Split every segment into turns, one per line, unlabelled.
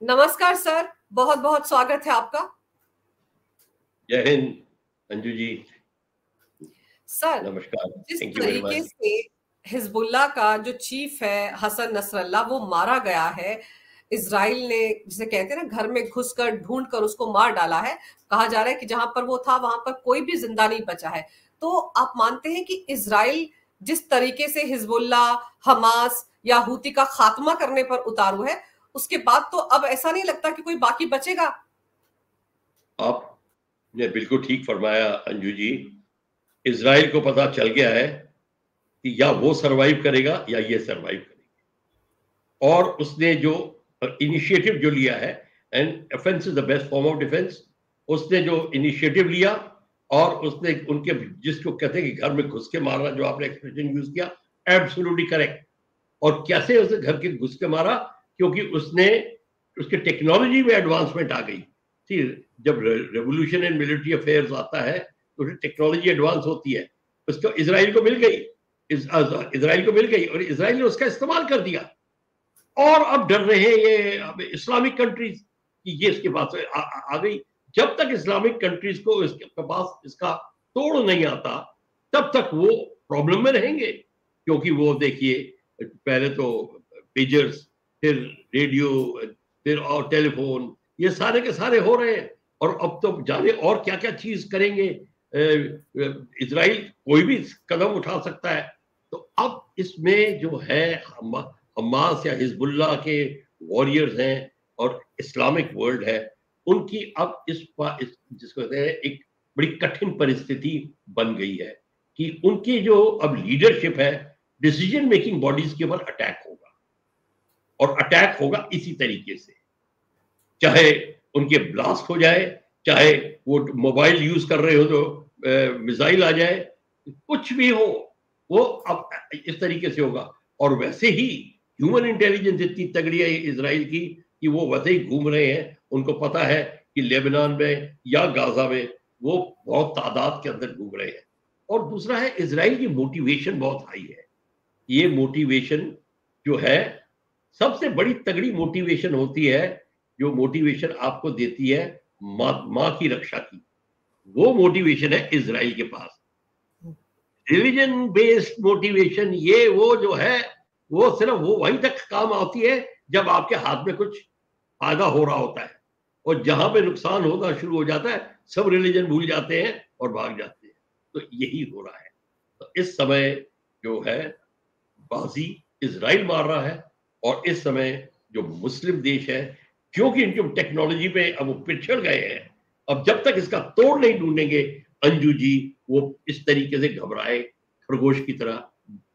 नमस्कार सर, बहुत बहुत स्वागत है आपका।
जय हिंद अंजू जी।
सर,
नमस्कार।
जिस
थैंक यू वेरी
तरीके
मच।
से हिजबुल्लाह का जो चीफ है हसन नसरल्ला वो मारा गया है, इजराइल ने जिसे कहते हैं ना घर में घुसकर ढूंढ कर उसको मार डाला है। कहा जा रहा है कि जहां पर वो था वहां पर कोई भी जिंदा नहीं बचा है। तो आप मानते हैं कि इजराइल जिस तरीके से हिजबुल्लाह, हमास या हूती का खात्मा करने पर उतारू है, उसके बाद तो अब ऐसा नहीं लगता कि कोई बाकी बचेगा।
आपने बिल्कुल ठीक फरमाया अंजू जी। इजराइल को पता चल गया है कि या वो सरवाइव करेगा या ये सरवाइव करेगा, और उसने जो इनिशिएटिव जो लिया है, and offence is the best form of defence. उसने जो इनिशिएटिव लिया और उसने उनके जिसको कहते हैं कि घर में घुस के मारना, जो आपने एक्सप्रेशन यूज किया, एब्सोल्युटली करेक्ट। और कैसे उसे घर के घुस के मारा? क्योंकि उसने उसके टेक्नोलॉजी में एडवांसमेंट आ गई थी। जब रेवोल्यूशन इन मिलिट्री अफेयर्स आता है तो उसकी टेक्नोलॉजी एडवांस होती है। उसको इजराइल को मिल गई, इजराइल को मिल गई और इजराइल ने उसका इस्तेमाल कर दिया। और अब डर रहे हैं ये इस्लामिक कंट्रीज कि ये इसके पास आ गई। जब तक इस्लामिक कंट्रीज को इसके पास इसका तोड़ नहीं आता तब तक वो प्रॉब्लम में रहेंगे। क्योंकि वो देखिए, पहले तो पेजर्स, फिर रेडियो, फिर और टेलीफोन, ये सारे के सारे हो रहे हैं। और अब तो जाने और क्या क्या चीज करेंगे। इजराइल कोई भी कदम उठा सकता है। तो अब इसमें जो है हमास या हिजबुल्लाह के वॉरियर्स हैं और इस्लामिक वर्ल्ड है, उनकी अब जिसको कहते हैं एक बड़ी कठिन परिस्थिति बन गई है कि उनकी जो अब लीडरशिप है, डिसीजन मेकिंग बॉडीज के ऊपर अटैक होगा। और अटैक होगा इसी तरीके से, चाहे उनके ब्लास्ट हो जाए, चाहे वो मोबाइल यूज कर रहे हो तो मिसाइल आ जाए, कुछ भी हो, वो अब इस तरीके से होगा। और वैसे ही ह्यूमन इंटेलिजेंस इतनी तगड़ी है इजराइल की कि वो वैसे ही घूम रहे हैं। उनको पता है कि लेबनान में या गाजा में वो बहुत तादाद के अंदर घूम रहे हैं। और दूसरा है, इजराइल की मोटिवेशन बहुत हाई है। ये मोटिवेशन जो है, सबसे बड़ी तगड़ी मोटिवेशन होती है, जो मोटिवेशन आपको देती है माँ की रक्षा की, वो मोटिवेशन है इजराइल के पास। रिलीजन बेस्ड मोटिवेशन, ये वो जो है, वो सिर्फ वो वहीं तक काम आती है जब आपके हाथ में कुछ फायदा हो रहा होता है। और जहां पे नुकसान होना शुरू हो जाता है, सब रिलीजन भूल जाते हैं और भाग जाते हैं। तो यही हो रहा है। तो इस समय जो है, बाजी इजराइल मार रहा है। और इस समय जो मुस्लिम देश है, क्योंकि इनकी टेक्नोलॉजी पे अब वो पिछड़ गए हैं, अब जब तक इसका तोड़ नहीं ढूंढेंगे अंजू जी, वो इस तरीके से घबराए खरगोश की तरह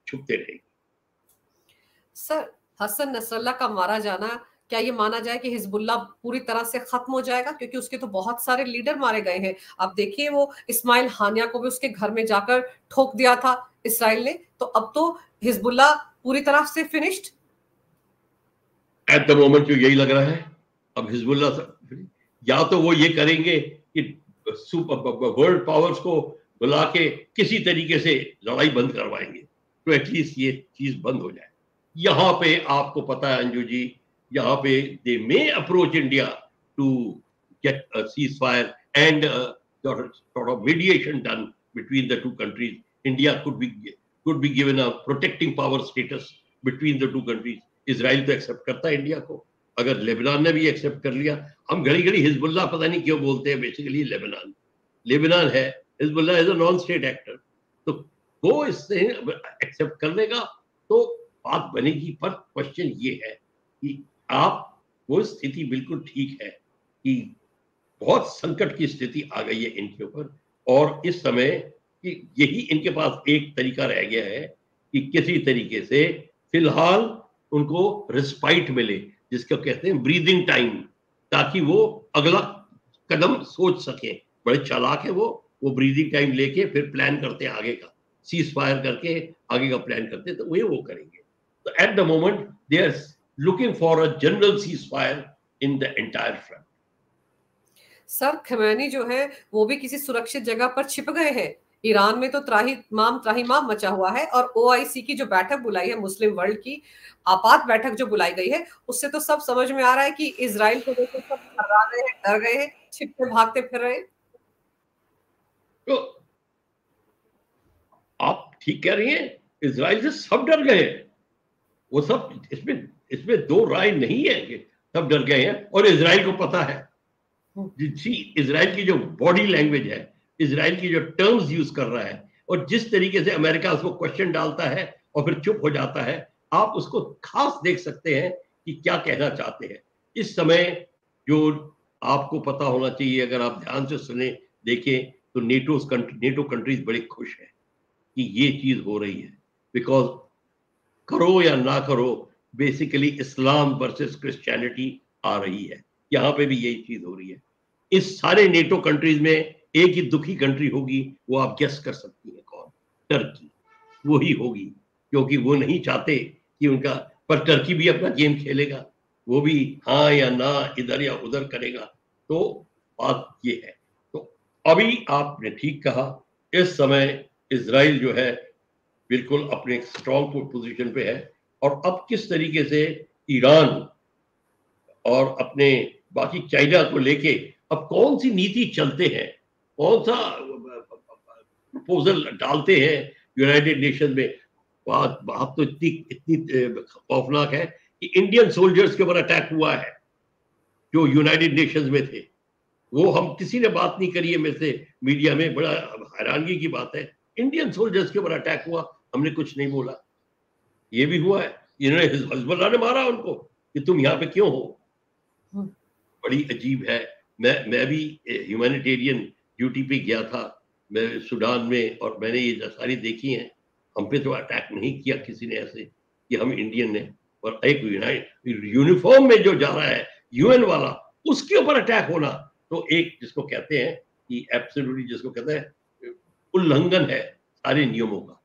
छुपते रहेंगे।
सर, हसन नसरल्ला का मारा जाना, क्या ये माना जाए कि हिजबुल्लाह पूरी तरह से खत्म हो जाएगा? क्योंकि उसके तो बहुत सारे लीडर मारे गए हैं। आप देखिए, वो इस्माइल हानिया को भी उसके घर में जाकर ठोक दिया था इसराइल ने। तो अब तो हिजबुल्लाह पूरी तरह से फिनिश्ड।
एट द मोमेंट जो यही लग रहा है। अब हिजबुल्ला या तो वो ये करेंगे कि वर्ल्ड पावर्स को बुला के किसी तरीके से लड़ाई बंद करवाएंगे, तो एटलीस्ट ये चीज बंद हो जाए। यहाँ पे आपको पता है अंजू जी, यहाँ पे they may approach India to get a cease fire and sort of mediation done between the two countries. India could be given a protecting power status between the two countries. Israel तो accept करता है India को, अगर Lebanon ने भी accept कर लिया। हम घड़ी घड़ी हिजबुल्लाह पता नहीं क्यों बोलते हैं, बेसिकली लेबनान है, Hezbollah is a non state actor. तो वो इससे एक्सेप्ट कर लेगा तो बात बनेगी। पर क्वेश्चन ये है कि आप, वो स्थिति बिल्कुल ठीक है कि बहुत संकट की स्थिति आ गई है इनके ऊपर। और इस समय कि यही इनके पास एक तरीका रह गया है कि किसी तरीके से फिलहाल उनको रिस्पाइट मिले, जिसको कहते हैं ब्रीदिंग टाइम, ताकि वो अगला कदम सोच सके। बड़े चालाक है वो ब्रीदिंग टाइम लेके फिर प्लान करते हैं आगे का, सीज फायर करके आगे का प्लान करते हैं। तो वो करेंगे। तो at the moment they are looking for a general cease fire in the entire front.
Sir, Khamenei जो है वो भी किसी सुरक्षित जगह पर छिप गए हैं। ईरान में तो त्राही माम मचा हुआ है, और ओआईसी की जो बैठक बुलाई है, मुस्लिम वर्ल्ड की आपात बैठक जो बुलाई गई है, उससे तो सब समझ में आ रहा है कि इजराइल को देखकर सब घबरा गए हैं, डर गए हैं, छिपते भागते फिर रहे हैं।
तो आप ठीक कह रही हैं, इजराइल से सब डर गए हैं। वो सब, इसमें इसमें दो राय नहीं है कि सब डर गए हैं, और इजराइल को पता है। इजराइल की जो बॉडी लैंग्वेज है, इजराइल की जो टर्म्स यूज कर रहा है, और जिस तरीके से अमेरिका उसको क्वेश्चन डालता है और फिर चुप हो जाता है, आप उसको खास देख सकते हैं कि क्या कहना चाहते हैं इस समय। जो आपको पता होना चाहिए, अगर आप ध्यान से सुने देखें, तो नेटो कंट्रीज बड़ी खुश है कि ये चीज हो रही है, बिकॉज करो या ना करो, बेसिकली इस्लाम वर्सेस क्रिश्चियनिटी आ रही है। यहां पे भी यही चीज हो रही है। इस सारे नेटो कंट्रीज में एक ही दुखी कंट्री होगी, वो आप गेस कर सकती हैं कौन? टर्की। वो ही होगी, क्योंकि वो नहीं चाहते कि उनका, पर टर्की भी अपना गेम खेलेगा, वो भी हाँ या ना, इधर या उधर करेगा। तो बात ये है। तो अभी आपने ठीक कहा, इस समय इजराइल जो है बिल्कुल अपने स्ट्रॉन्ग पोजीशन पे है, और अब किस तरीके से ईरान और अपने बाकी चाइना को लेके अब कौन सी नीति चलते हैं, कौन सा प्रपोजल डालते हैं यूनाइटेड नेशन में। बात बात तो इतनी इतनी खौफनाक है कि इंडियन सोल्जर्स के ऊपर अटैक हुआ है जो यूनाइटेड नेशंस में थे। वो हम किसी ने बात नहीं करी है मेरे से मीडिया में, बड़ा हैरानगी की बात है। इंडियन सोल्जर्स के ऊपर अटैक हुआ, हमने कुछ नहीं बोला। ये भी हुआ है, इन्होंने हिजबुल्लाह ने मारा उनको कि तुम यहाँ पे क्यों हो। बड़ी अजीब है। मैं भी ह्यूमैनिटेरियन ड्यूटी पे गया था, मैं सूडान में, और मैंने ये सारी देखी हैं। हम पे तो अटैक नहीं किया किसी ने ऐसे कि हम इंडियन ने, और एक यूनिफॉर्म में जो जा रहा है यूएन वाला, उसके ऊपर अटैक होना, तो एक जिसको कहते हैं कि एब्सोल्युटली, जिसको कहते हैं उल्लंघन है सारे नियमों का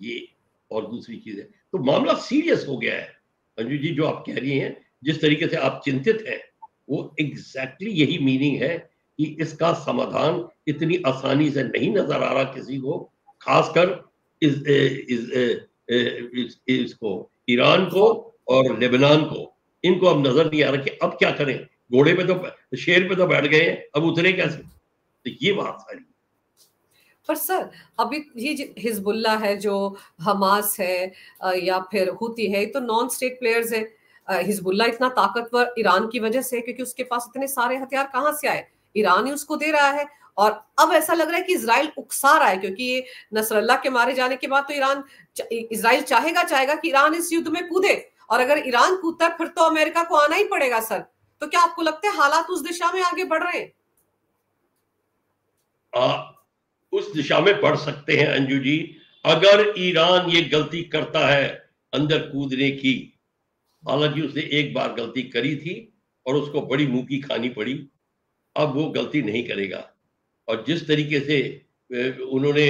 ये। और दूसरी चीज है, तो मामला सीरियस हो गया है। अंजू जी, जो आप कह रही हैं, जिस तरीके से आप चिंतित हैं, वो एग्जैक्टली यही मीनिंग है कि इसका समाधान इतनी आसानी से नहीं नजर आ रहा किसी को, खासकर इसको ईरान को और लेबनान को। इनको अब नजर नहीं आ रहा कि अब क्या करें। घोड़े पे तो, शेर पे तो बैठ गए हैं, अब उतरे कैसे? तो ये बात सारी।
पर सर, अभी ये हिजबुल्ला है, जो हमास है, या फिर हुती है, तो नॉन स्टेट प्लेयर्स है। हिजबुल्ला इतना ताकतवर ईरान की वजह से, क्योंकि उसके पास इतने सारे हथियार कहाँ से आए? ईरान ही उसको दे रहा है। और अब ऐसा लग रहा है कि इजराइल उकसा रहा है, क्योंकि ये नसरल्ला के मारे जाने के बाद तो इजराइल चाहेगा कि ईरान इस युद्ध में कूदे, और अगर ईरान कूदता है फिर तो अमेरिका को आना ही पड़ेगा सर। तो क्या आपको लगता है हालात उस दिशा में आगे बढ़ रहे हैं?
उस दिशा में बढ़ सकते हैं अंजू जी, अगर ईरान ये गलती करता है अंदर कूदने की। हालांकि उसने एक बार गलती करी थी और उसको बड़ी मुंह की खानी पड़ी, अब वो गलती नहीं करेगा। और जिस तरीके से उन्होंने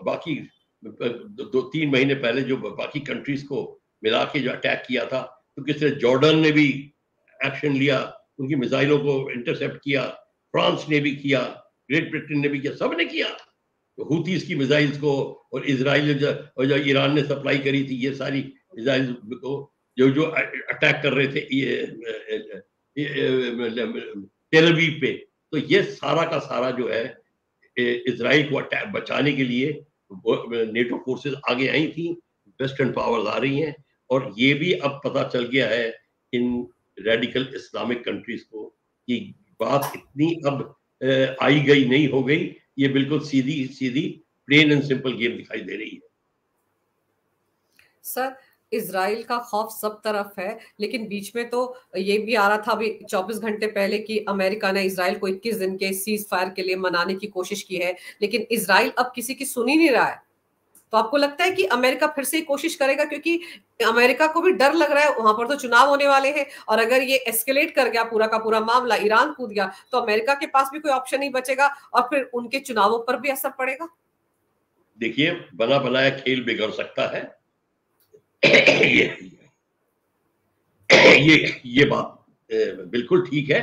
बाकी 2-3 महीने पहले जो बाकी कंट्रीज को मिला के जो अटैक किया था, तो किस तरह जॉर्डन ने भी एक्शन लिया, उनकी मिसाइलों को इंटरसेप्ट किया, फ्रांस ने भी किया, ग्रेट ब्रिटेन ने भी किया, सबने किया। तो हुतीस की मिसाइल्स को, और इसराइल और जो ईरान ने सप्लाई करी थी ये सारी मिसाइल्स को, जो जो अटैक कर रहे थे टेल अवीव पे, तो ये सारा का सारा जो है इजराइल को बचाने के लिए नेटो फोर्सेस आगे आई थी, वेस्टर्न पावर्स आ रही हैं। और ये भी अब पता चल गया है इन रेडिकल इस्लामिक कंट्रीज को कि बात इतनी अब आई गई नहीं हो गई, ये बिल्कुल सीधी सीधी प्लेन एंड सिंपल गेम दिखाई दे रही है।
सर, इजराइल का खौफ सब तरफ है, लेकिन बीच में तो ये भी आ रहा था अभी 24 घंटे पहले कि अमेरिका ने इजराइल को 21 दिन के सीज फायर के लिए मनाने की कोशिश की है, लेकिन इजराइल अब किसी की सुन ही नहीं रहा है। तो आपको लगता है कि अमेरिका फिर से कोशिश करेगा? क्योंकि अमेरिका को भी डर लग रहा है, वहां पर तो चुनाव होने वाले हैं, और अगर ये एस्केलेट कर गया पूरा का पूरा मामला, ईरान कूद गया, तो अमेरिका के पास भी कोई ऑप्शन नहीं बचेगा, और फिर उनके चुनावों पर भी असर पड़ेगा।
देखिए, बना बनाया खेल बिगड़ सकता है। ये बात बिल्कुल ठीक है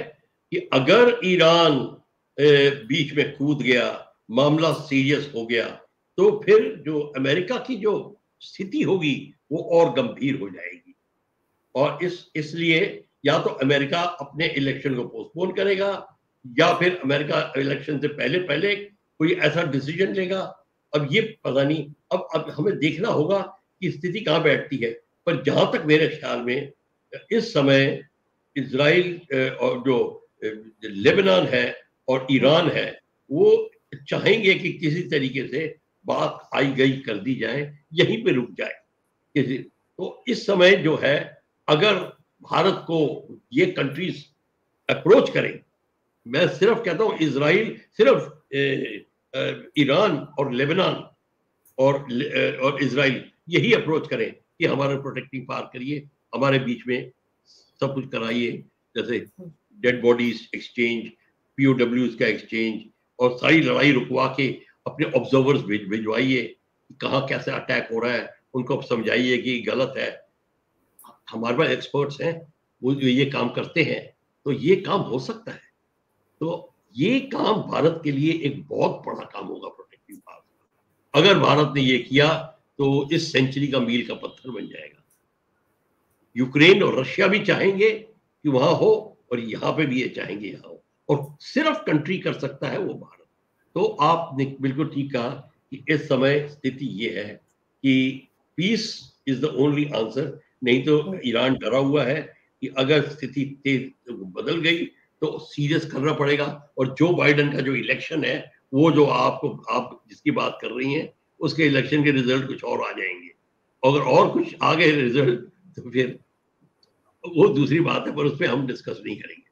कि अगर ईरान बीच में कूद गया, मामला सीरियस हो गया, तो फिर जो अमेरिका की जो स्थिति होगी वो और गंभीर हो जाएगी। और इसलिए या तो अमेरिका अपने इलेक्शन को पोस्टपोन करेगा, या फिर अमेरिका इलेक्शन से पहले पहले कोई ऐसा डिसीजन लेगा। अब ये पता नहीं, अब हमें देखना होगा कि स्थिति कहाँ बैठती है। पर जहां तक मेरे ख्याल में इस समय इजराइल और जो लेबनान है और ईरान है, वो चाहेंगे कि किसी तरीके से बात आई गई कर दी जाए, यहीं पे रुक जाए। तो इस समय जो है, अगर भारत को ये कंट्रीज अप्रोच करें, मैं सिर्फ कहता हूं इजराइल, सिर्फ ईरान और लेबनान और इजराइल यही अप्रोच करें कि हमारा प्रोटेक्टिंग पावर करिए, हमारे बीच में सब कुछ कराइए, जैसे डेड बॉडीज एक्सचेंज, पीओडब्ल्यूज का एक्सचेंज, और सारी लड़ाई रुकवा के अपने ऑब्जर्वर्स भिजवाइए, कहाँ कैसे अटैक हो रहा है, उनको समझाइए कि गलत है। हमारे पास एक्सपर्ट्स हैं, वो ये काम करते हैं, तो ये काम हो सकता है। तो ये काम भारत के लिए एक बहुत बड़ा काम होगा, प्रोटेक्टिव पावर। अगर भारत ने ये किया तो इस सेंचुरी का मील का पत्थर बन जाएगा। यूक्रेन और रशिया भी चाहेंगे कि वहां हो, और यहाँ पे भी ये चाहेंगे यहाँ हो, और सिर्फ कंट्री कर सकता है वो भारत। तो आपने बिल्कुल ठीक कहा कि इस समय स्थिति ये है कि peace is the only answer. नहीं तो ईरान डरा हुआ है कि अगर स्थिति तेज बदल गई तो सीरियस करना पड़ेगा। और जो बाइडेन का जो इलेक्शन है, वो जो आप जिसकी बात कर रही हैं, उसके इलेक्शन के रिजल्ट कुछ और आ जाएंगे। अगर और कुछ आ गए रिजल्ट तो फिर वो दूसरी बात है, पर उस पर हम डिस्कस नहीं करेंगे।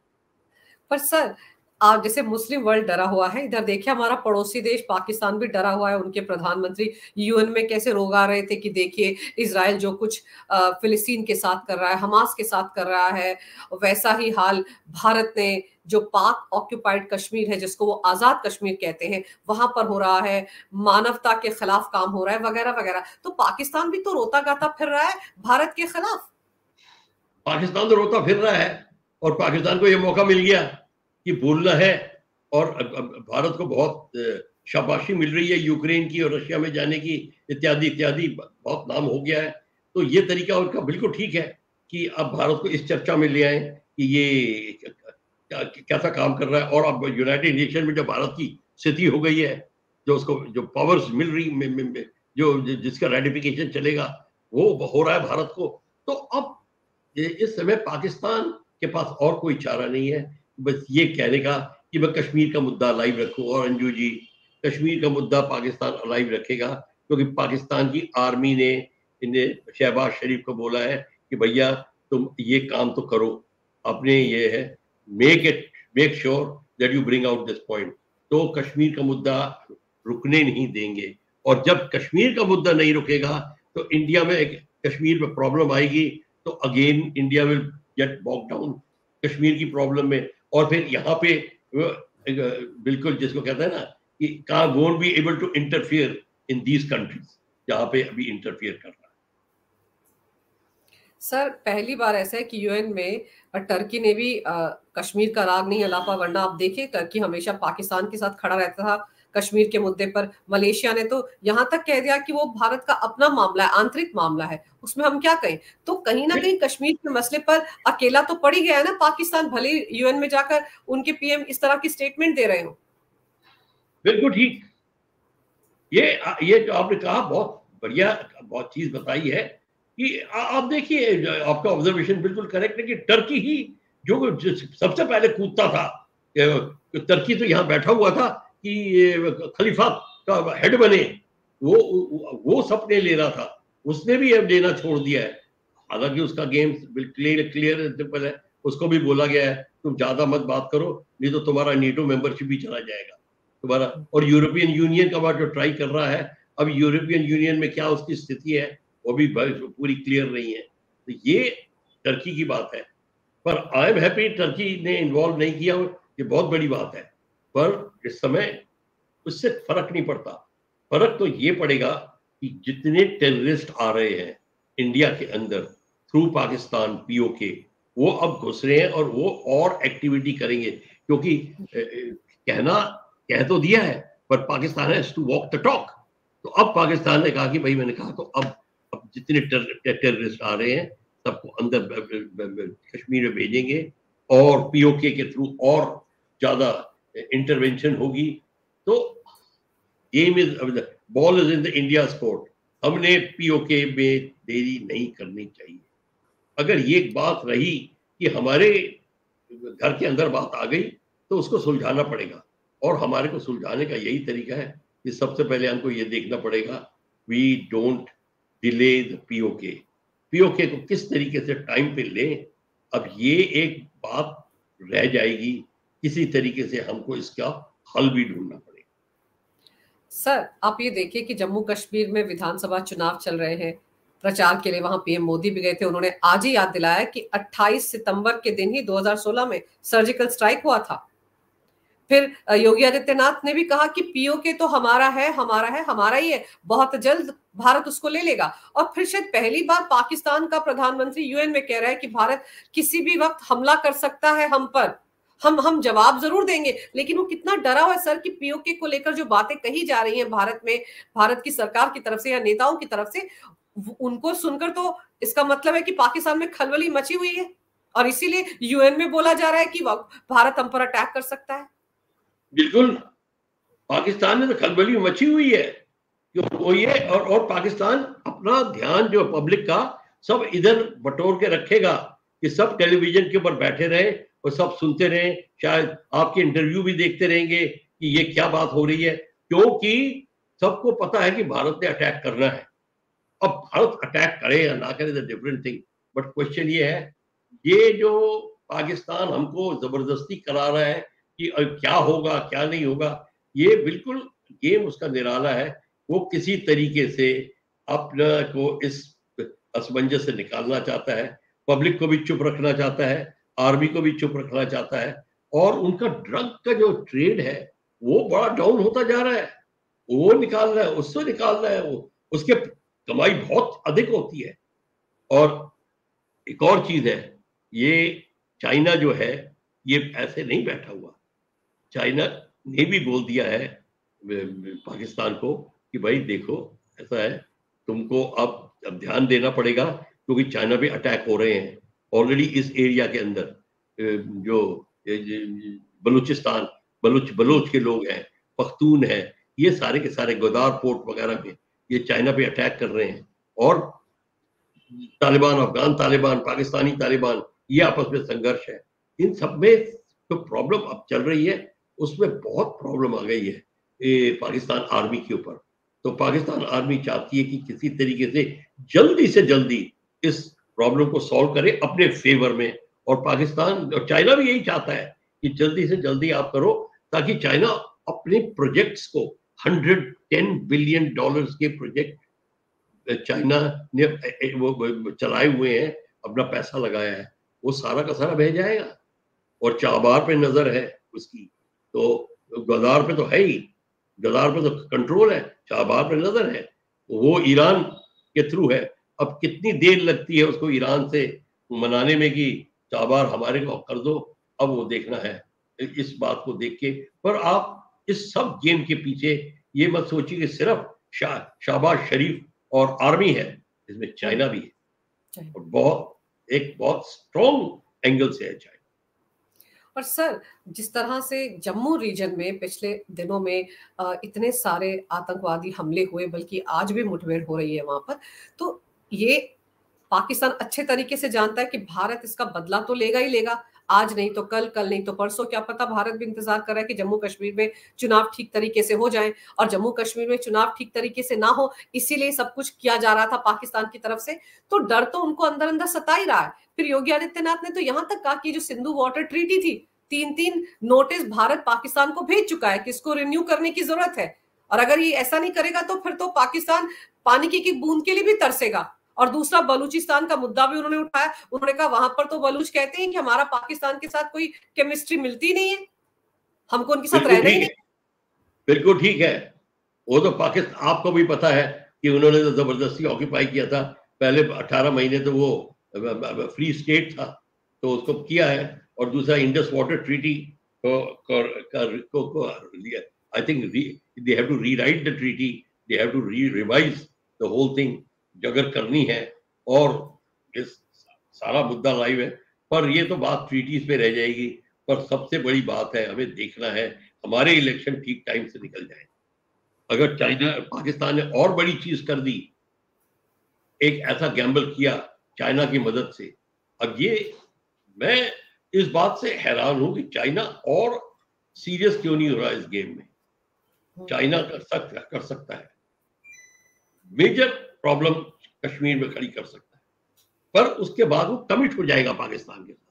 पर सर, आप जैसे मुस्लिम वर्ल्ड डरा हुआ है, इधर देखिए हमारा पड़ोसी देश पाकिस्तान भी डरा हुआ है। उनके प्रधानमंत्री यूएन में कैसे रोगा रहे थे कि देखिए इजराइल जो कुछ फिलिस्तीन के साथ कर रहा है, हमास के साथ कर रहा है, वैसा ही हाल भारत ने जो पाक ऑक्यूपाइड कश्मीर है, जिसको वो आजाद कश्मीर कहते हैं, वहां पर हो रहा है, मानवता के खिलाफ काम हो रहा है, वगैरह वगैरह। तो पाकिस्तान भी तो रोता गाता फिर रहा है भारत के खिलाफ।
पाकिस्तान तो रोता फिर रहा है, और पाकिस्तान को यह मौका मिल गया कि बोलना है, और भारत को बहुत शाबाशी मिल रही है यूक्रेन की और रशिया में जाने की, इत्यादि इत्यादि, बहुत नाम हो गया है। तो ये तरीका उनका बिल्कुल ठीक है कि अब भारत को इस चर्चा में ले आए कि ये कैसा काम कर रहा है। और अब यूनाइटेड नेशन में जो भारत की स्थिति हो गई है, जो उसको जो पावर्स मिल रही, जो जिसका रेटिफिकेशन चलेगा, वो हो रहा है भारत को। तो अब इस समय पाकिस्तान के पास और कोई चारा नहीं है, बस ये कहने का कि मैं कश्मीर का मुद्दा लाइव रखूं। और अंजू जी, कश्मीर का मुद्दा पाकिस्तान लाइव रखेगा, क्योंकि पाकिस्तान की आर्मी ने इन्हें शहबाज शरीफ को बोला है कि भैया तुम ये काम तो करो, अपने ये है, make sure that you bring out this point. तो कश्मीर का मुद्दा रुकने नहीं देंगे। और जब कश्मीर का मुद्दा नहीं रुकेगा तो इंडिया में एक कश्मीर में प्रॉब्लम आएगी, तो again India will get bog down Kashmir की प्रॉब्लम में। और फिर यहाँ पे बिल्कुल जिसको कहते हैं ना कि won't be able to interfere in these countries जहाँ पे अभी इंटरफियर कर रहा है।
सर, पहली बार ऐसा है कि यूएन में टर्की ने भी कश्मीर का राग नहीं अलापा, वरना आप देखिए टर्की हमेशा पाकिस्तान के साथ खड़ा रहता था कश्मीर के मुद्दे पर। मलेशिया ने तो यहाँ तक कह दिया कि वो भारत का अपना मामला है, आंतरिक मामला है, उसमें हम क्या कहें। तो कहीं ना कहीं कश्मीर के मसले पर अकेला तो पड़ ही गया है ना पाकिस्तान, भले यूएन में जाकर उनके पीएम इस तरह की स्टेटमेंट दे रहे हो।
बिल्कुल ठीक, ये जो आपने कहा बहुत बढ़िया, बहुत चीज बताई है कि आप देखिए, आपका ऑब्जर्वेशन बिल्कुल करेक्ट है कि टर्की ही जो सबसे पहले कूदता था। टर्की तो यहाँ बैठा हुआ था कि खलीफा का हेड बने, वो सपने ले रहा था, उसने भी अब लेना छोड़ दिया है। हालांकि उसका गेम क्लियर सिंपल है, उसको भी बोला गया है तुम ज्यादा मत बात करो, नहीं तो तुम्हारा नेटो मेंबरशिप भी चला जाएगा तुम्हारा। और यूरोपियन यूनियन का बात जो ट्राई कर रहा है, अब यूरोपियन यूनियन में क्या उसकी स्थिति है वो भी पूरी क्लियर नहीं है। तो ये टर्की की बात है, पर आई एम हैप्पी टर्की ने इन्वॉल्व नहीं किया, ये बहुत बड़ी बात है। पर इस समय उससे फर्क नहीं पड़ता। फर्क तो ये पड़ेगा कि जितने टेररिस्ट आ रहे हैं इंडिया के अंदर थ्रू पाकिस्तान पीओके, वो अब घुस रहे हैं और वो और एक्टिविटी करेंगे। क्योंकि कह तो दिया है, पर Pakistan has to walk the talk. तो अब पाकिस्तान ने कहा कि भाई, मैंने कहा तो अब जितने टेररिस्ट आ रहे हैं सबको अंदर कश्मीर में भेजेंगे और पीओके के थ्रू और ज्यादा इंटरवेंशन होगी। तो game is, ball is in the India's court. हमने पीओके में देरी नहीं करनी चाहिए। अगर ये बात रही कि हमारे घर के अंदर बात आ गई तो उसको सुलझाना पड़ेगा, और हमारे को सुलझाने का यही तरीका है कि सबसे पहले हमको ये देखना पड़ेगा, we don't delay the POK. POK को किस तरीके से टाइम पे लें, अब ये एक बात रह जाएगी। किसी तरीके से हमको इसका हल भी ढूंढना पड़ेगा।
सर, आप ये देखिए कि जम्मू कश्मीर में विधानसभा चुनाव चल रहे हैं, प्रचार के लिए वहां पीएम मोदी भी गए थे। उन्होंने आज ही याद दिलाया कि 28 सितंबर के दिन ही 2016 में सर्जिकल स्ट्राइक हुआ था। फिर योगी आदित्यनाथ ने भी कहा कि पीओके तो हमारा है, हमारा ही है, बहुत जल्द भारत उसको ले लेगा। और फिर शायद पहली बार पाकिस्तान का प्रधानमंत्री यूएन में कह रहा है कि भारत किसी भी वक्त हमला कर सकता है हम पर, हम जवाब जरूर देंगे। लेकिन वो कितना डरा हुआ है सर कि पीओके को लेकर जो बातें कही जा रही हैं भारत में, भारत की सरकार की तरफ से या नेताओं की तरफ से, उनको सुनकर तो इसका मतलब है कि पाकिस्तान में खलबली मची हुई है और इसीलिए यूएन में बोला जा रहा है कि भारत हम पर अटैक कर सकता है।
बिल्कुल, पाकिस्तान में तो खलबली मची हुई है वो ये, और पाकिस्तान अपना ध्यान जो पब्लिक का सब इधर बटोर के रखेगा कि सब टेलीविजन के ऊपर बैठे रहे और सब सुनते रहे, शायद आपके इंटरव्यू भी देखते रहेंगे कि ये क्या बात हो रही है, क्योंकि सबको पता है कि भारत ने अटैक करना है। अब भारत अटैक करे या ना करे the different thing, but question ये है, ये जो पाकिस्तान हमको जबरदस्ती करा रहा है कि क्या होगा क्या नहीं होगा, ये बिल्कुल गेम उसका निराला है। वो किसी तरीके से अपना को इस असमंजस से निकालना चाहता है, पब्लिक को भी चुप रखना चाहता है, आर्मी को भी चुप रखना चाहता है, और उनका ड्रग का जो ट्रेड है वो बड़ा डाउन होता जा रहा है, वो निकाल रहा है, उससे निकाल रहा है, वो उसके कमाई बहुत अधिक होती है। और एक और चीज है, ये चाइना जो है ये ऐसे नहीं बैठा हुआ। चाइना ने भी बोल दिया है पाकिस्तान को कि भाई देखो ऐसा है, तुमको अब ध्यान देना पड़ेगा, क्योंकि चाइना भी अटैक हो रहे हैं ऑलरेडी इस एरिया के अंदर। जो बलूचिस्तान, बलोच के लोग हैं, पख्तून है, ये सारे के सारे गोदार पोर्ट वगैरह में ये चाइना पे अटैक कर रहे हैं। और तालिबान, अफगान तालिबान, पाकिस्तानी तालिबान, ये आपस में संघर्ष है। इन सब में जो प्रॉब्लम अब चल रही है उसमें बहुत प्रॉब्लम आ गई है पाकिस्तान आर्मी के ऊपर। तो पाकिस्तान आर्मी चाहती है कि किसी तरीके से जल्दी इस प्रॉब्लम को सॉल्व करे अपने फेवर में, और पाकिस्तान और चाइना भी यही चाहता है कि जल्दी से जल्दी आप करो, ताकि चाइना अपने प्रोजेक्ट्स को, $110 बिलियन के प्रोजेक्ट चाइना ने वो चलाए हुए हैं, अपना पैसा लगाया है, वो सारा का सारा बह जाएगा। और चाबार पे नजर है उसकी, तो गदार पे तो है ही, गदार पे तो कंट्रोल है, चाबार पे नजर है, वो ईरान के थ्रू है। अब कितनी देर लगती है उसको ईरान से मनाने में कि चाबार हमारे को कर दो, अब वो देखना है इस बात को देख के। पर आप इस सब गेम के पीछे ये मत सोचिए कि सिर्फ शहबाज शरीफ और आर्मी है, इसमें चाइना भी है, और बहुत स्ट्रॉन्ग एंगल से है चाइना।
और सर, जिस तरह से जम्मू रीजन में पिछले दिनों में इतने सारे आतंकवादी हमले हुए, बल्कि आज भी मुठभेड़ हो रही है वहां पर, तो ये पाकिस्तान अच्छे तरीके से जानता है कि भारत इसका बदला तो लेगा ही लेगा, आज नहीं तो कल, कल नहीं तो परसों। क्या पता भारत भी इंतजार कर रहा है कि जम्मू कश्मीर में चुनाव ठीक तरीके से हो जाए, और जम्मू कश्मीर में चुनाव ठीक तरीके से ना हो, इसीलिए सब कुछ किया जा रहा था पाकिस्तान की तरफ से। तो डर तो उनको अंदर अंदर सता ही रहा है। फिर योगी आदित्यनाथ ने तो यहां तक कहा कि जो सिंधु वाटर ट्रीटी थी, 3-3 नोटिस भारत पाकिस्तान को भेज चुका है कि इसको रिन्यू करने की जरूरत है, और अगर ये ऐसा नहीं करेगा तो फिर तो पाकिस्तान पानी की बूंद के लिए भी तरसेगा। और दूसरा, बलूचिस्तान का मुद्दा भी उन्होंने उठाया। उन्होंने कहा वहां पर तो बलूच कहते हैं कि हमारा पाकिस्तान के साथ कोई केमिस्ट्री मिलती नहीं है, हमको उनके साथ रहना ही नहीं।
बिल्कुल ठीक है, वो तो पाकिस्तान, आपको भी पता है कि उन्होंने तो जबरदस्ती ऑक्यूपाई किया था, पहले 18 महीने तो वो फ्री स्टेट था, तो उसको किया है। और दूसरा, इंडस वाटर ट्रीटी को I think they have to rewrite the treaty they have to revise the whole thing अगर करनी है। और इस सारा मुद्दा लाइव है, पर ये तो बात ट्रीटीज पे रह जाएगी। पर सबसे बड़ी बात है, हमें देखना है हमारे इलेक्शन ठीक टाइम से निकल जाए। अगर चाइना पाकिस्तान ने और बड़ी चीज कर दी, एक ऐसा गैम्बल किया चाइना की मदद से, अब ये मैं इस बात से हैरान हूं कि चाइना और सीरियस क्यों नहीं हो रहा इस गेम में। चाइना कर सकता है, मेजर प्रॉब्लम कश्मीर में खड़ी कर सकता है, पर उसके बाद वो कमिट हो जाएगा पाकिस्तान के साथ।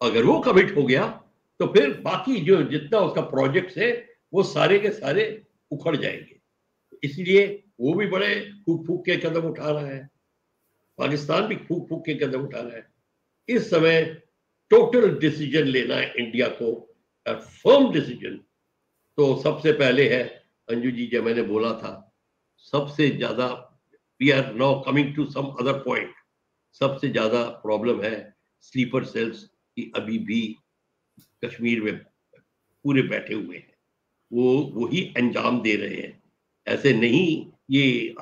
अगर वो कमिट हो गया तो फिर बाकी जो जितना उसका प्रोजेक्ट है वो सारे के सारे उखड़ जाएंगे। इसलिए वो भी बड़े फूक फूक के कदम उठा रहा है, पाकिस्तान भी फूक फूक के कदम उठा रहा है। इस समय टोटल डिसीजन लेना है इंडिया को, फर्म डिसीजन। तो सबसे पहले है अंजू जी, जब मैंने बोला था सबसे ज्यादा we are now coming to some other point, सबसे ज्यादा प्रॉब्लम है स्लीपर सेल्स की। अभी भी कश्मीर में पूरे बैठे हुए हैं, वो वही अंजाम दे रहे हैं। ऐसे नहीं ये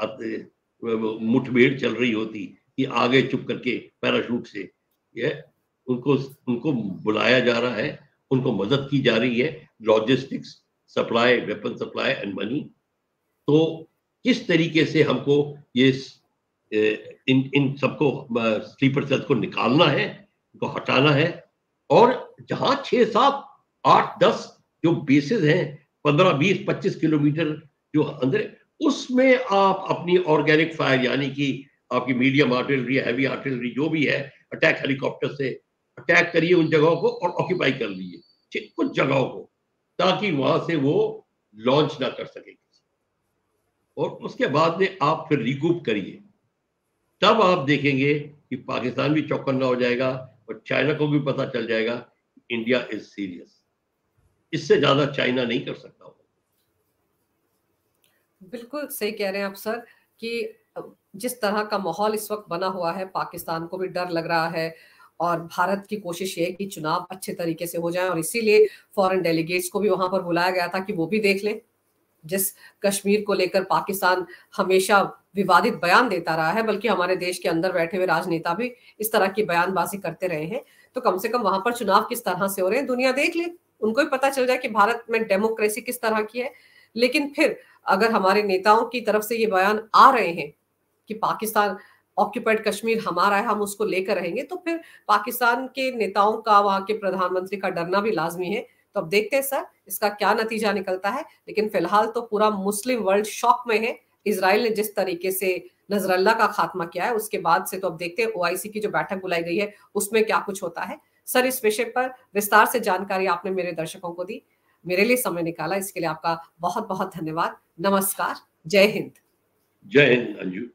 मुठभेड़ चल रही होती कि आगे चुप करके पैराशूट से, ये उनको बुलाया जा रहा है, उनको मदद की जा रही है, logistics supply, weapon supply and money. तो किस तरीके से हमको ये इन सबको स्लीपर सेल्स को निकालना है, इनको हटाना है। और जहां 6, 7, 8, 10 जो बेसिस हैं 15, 20, 25 किलोमीटर जो अंदर, उसमें आप अपनी ऑर्गेनिक फायर यानी कि आपकी मीडियम आर्टिलरी, हैवी आर्टिलरी जो भी है, अटैक हेलीकॉप्टर से अटैक करिए उन जगहों को और ऑक्यूपाई कर लीजिए कुछ जगहों को, ताकि वहां से वो लॉन्च ना कर सके। और उसके बाद में आप फिर रिकूप करिए, तब आप देखेंगे कि पाकिस्तान भी चौकन्ना हो जाएगा और चाइना को भी पता चल जाएगा इंडिया इज सीरियस। इससे ज्यादा चाइना नहीं कर सकता।
बिल्कुल सही कह रहे हैं आप सर कि जिस तरह का माहौल इस वक्त बना हुआ है, पाकिस्तान को भी डर लग रहा है और भारत की कोशिश ये है कि चुनाव अच्छे तरीके से हो जाए, और इसीलिए फॉरेन डेलीगेट्स को भी वहां पर बुलाया गया था कि वो भी देख लें। जिस कश्मीर को लेकर पाकिस्तान हमेशा विवादित बयान देता रहा है, बल्कि हमारे देश के अंदर बैठे हुए राजनेता भी इस तरह की बयानबाजी करते रहे हैं, तो कम से कम वहां पर चुनाव किस तरह से हो रहे हैं दुनिया देख ले, उनको भी पता चल जाए कि भारत में डेमोक्रेसी किस तरह की है। लेकिन फिर अगर हमारे नेताओं की तरफ से ये बयान आ रहे हैं कि पाकिस्तान ऑक्यूपाइड कश्मीर हमारा है, हम उसको लेकर रहेंगे, तो फिर पाकिस्तान के नेताओं का, वहां के प्रधानमंत्री का डरना भी लाजमी है। तो अब देखते हैं सर इसका क्या नतीजा निकलता है। लेकिन फिलहाल तो पूरा मुस्लिम वर्ल्ड शॉक में है। इजराइल ने जिस तरीके से नजरल्ला का खात्मा किया है, उसके बाद से तो अब देखते हैं ओआईसी की जो बैठक बुलाई गई है उसमें क्या कुछ होता है। सर, इस विषय पर विस्तार से जानकारी आपने मेरे दर्शकों को दी, मेरे लिए समय निकाला, इसके लिए आपका बहुत बहुत धन्यवाद। नमस्कार, जय हिंद।
जय हिंद अंजू।